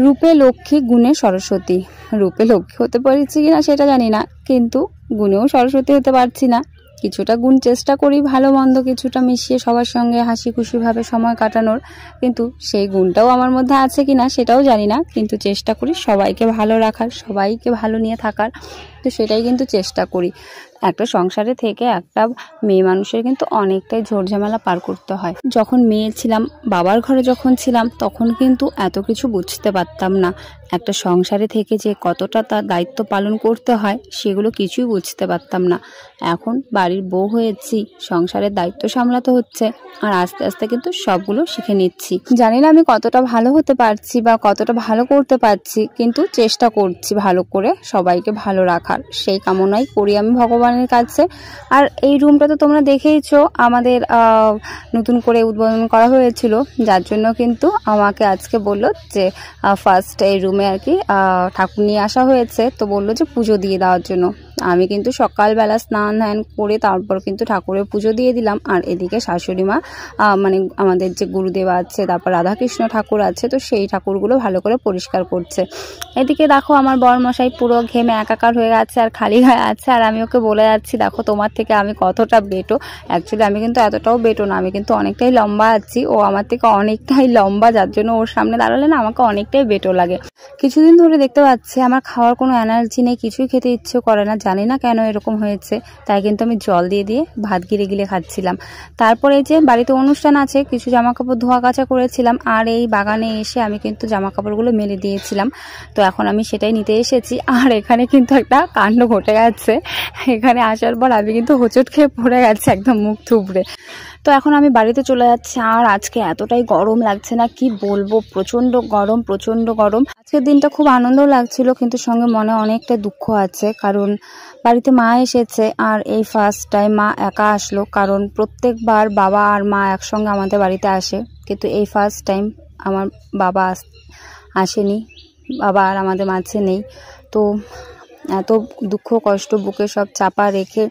রূপে লক্ষ্মী গুণে সরস্বতী। রূপে লক্ষ্মী হতে পারছি কিনা সেটা জানি না, কিন্তু গুণেও সরস্বতী হতে পারছি না। কিছুটা গুণ চেষ্টা করি ভালো মন্দ কিছুটা মিশিয়ে সবার সঙ্গে হাসি খুশিভাবে সময় কাটানোর, কিন্তু সেই গুণটাও আমার মধ্যে আছে কিনা সেটাও জানি না। কিন্তু চেষ্টা করি সবাইকে ভালো রাখার, সবাইকে ভালো নিয়ে থাকার, তো সেটাই কিন্তু চেষ্টা করি। একটা সংসারে থেকে একটা মেয়ে মানুষের কিন্তু অনেকটাই ঝড়ঝামেলা পার করতে হয়। যখন মেয়ে ছিলাম, বাবার ঘরে যখন ছিলাম, তখন কিন্তু এত কিছু বুঝতে পারতাম না। একটা সংসারে থেকে যে কতটা তার দায়িত্ব পালন করতে হয় সেগুলো কিছুই বুঝতে পারতাম না। এখন বাড়ির বউ হয়েছি, সংসারের দায়িত্ব সামলাতে হচ্ছে, আর আস্তে আস্তে কিন্তু সবগুলো শিখে নিচ্ছি। জানি না আমি কতটা ভালো হতে পারছি বা কতটা ভালো করতে পারছি, কিন্তু চেষ্টা করছি ভালো করে সবাইকে ভালো রাখার, সেই কামনাই করি আমি ভগবানের কাছে। আর এই রুমটা তো তোমরা দেখেইছো, আমাদের নতুন করে উদ্বোধন করা হয়েছিল, যার জন্য কিন্তু আমাকে আজকে বললো যে ফার্স্ট এই রুমে আর কি ঠাকুর নিয়ে আসা হয়েছে, তো বললো যে পুজো দিয়ে দেওয়ার জন্য। আমি কিন্তু সকালবেলা স্নান ধ্যান করে তারপর কিন্তু ঠাকুরের পুজো দিয়ে দিলাম। আর এদিকে শাশুড়ি মা মানে আমাদের যে গুরুদেব আছে, তারপর রাধাকৃষ্ণ ঠাকুর আছে, তো সেই ঠাকুরগুলো ভালো করে পরিষ্কার করছে। এদিকে দেখো আমার বরমশাই পুরো ঘেমে একাকার হয়ে গেছে আর খালি গায়ে আছে, আর আমি ওকে বলে যাচ্ছি দেখো তোমার থেকে আমি কতটা বেটো। অ্যাকচুয়ালি আমি কিন্তু এতটাও বেটো না, আমি কিন্তু অনেকটাই লম্বা আছি, ও আমার থেকে অনেকটাই লম্বা, যার জন্য ওর সামনে দাঁড়ালে না আমাকে অনেকটাই বেটো লাগে। কিছুদিন ধরে দেখতে পাচ্ছি আমার খাওয়ার কোনো এনার্জি নেই, কিছুই খেতে ইচ্ছে করে না, জানি না কেন এরকম হয়েছে। তাই কিন্তু আমি জল দিয়ে দিয়ে ভাত গিলে গিলে খাচ্ছিলাম। তারপরে এই যে বাড়িতে অনুষ্ঠান আছে, কিছু জামা কাপড় ধোয়া কাচা করেছিলাম, আর এই বাগানে এসে আমি কিন্তু জামা কাপড়গুলো মেলে দিয়েছিলাম, তো এখন আমি সেটাই নিতে এসেছি। আর এখানে কিন্তু একটা কাণ্ড ঘটে গেছে, এখানে আসার পর আমি কিন্তু হোঁচট খেয়ে পড়ে গেছে একদম মুখ থুবড়ে। তো এখন আমি বাড়িতে চলে যাচ্ছি। আর আজকে এতটাই গরম লাগছে না কি বলবো, প্রচন্ড গরম প্রচন্ড গরম। আজকের দিনটা খুব আনন্দ লাগছিল, কিন্তু সঙ্গে মনে অনেকটা দুঃখ আছে, কারণ বাড়িতে মা এসেছে আর এই ফার্স্ট টাইম মা একা আসলো। কারণ প্রত্যেকবার বাবা আর মা একসঙ্গে আমাদের বাড়িতে আসে, কিন্তু এই ফার্স্ট টাইম আমার বাবা আসেনি, বাবা আর আমাদের মাঝে নেই। তো এত দুঃখ কষ্ট বুকে সব চাপা রেখে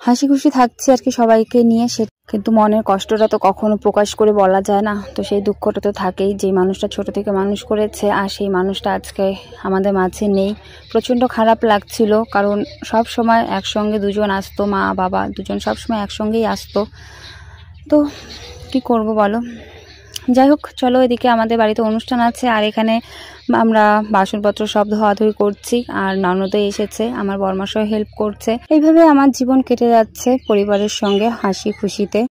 হাসি খুশি থাকছি আর কি সবাইকে নিয়ে, কিন্তু মনের কষ্টটা তো কখনো প্রকাশ করে বলা যায় না। তো সেই দুঃখটা তো থাকেই, যে মানুষটা ছোট থেকে মানুষ করেছে আর সেই মানুষটা আজকে আমাদের মাঝে নেই। প্রচণ্ড খারাপ লাগছিল, কারণ সব সময় একসঙ্গে দুজন আসতো, মা বাবা দুজন সব সময় একসঙ্গেই আসতো। তো কি করব বলো, যাই হোক চলো, এদিকে আমাদের বাড়িতে অনুষ্ঠান আছে, আর এখানে আমরা বাসনপত্র সব ধোয়াধুয়ি করছি, আর ননদও এসেছে, আমার বরমাসও হেল্প করছে। এইভাবে আমার জীবন কেটে যাচ্ছে পরিবারের সঙ্গে হাসি খুশিতে।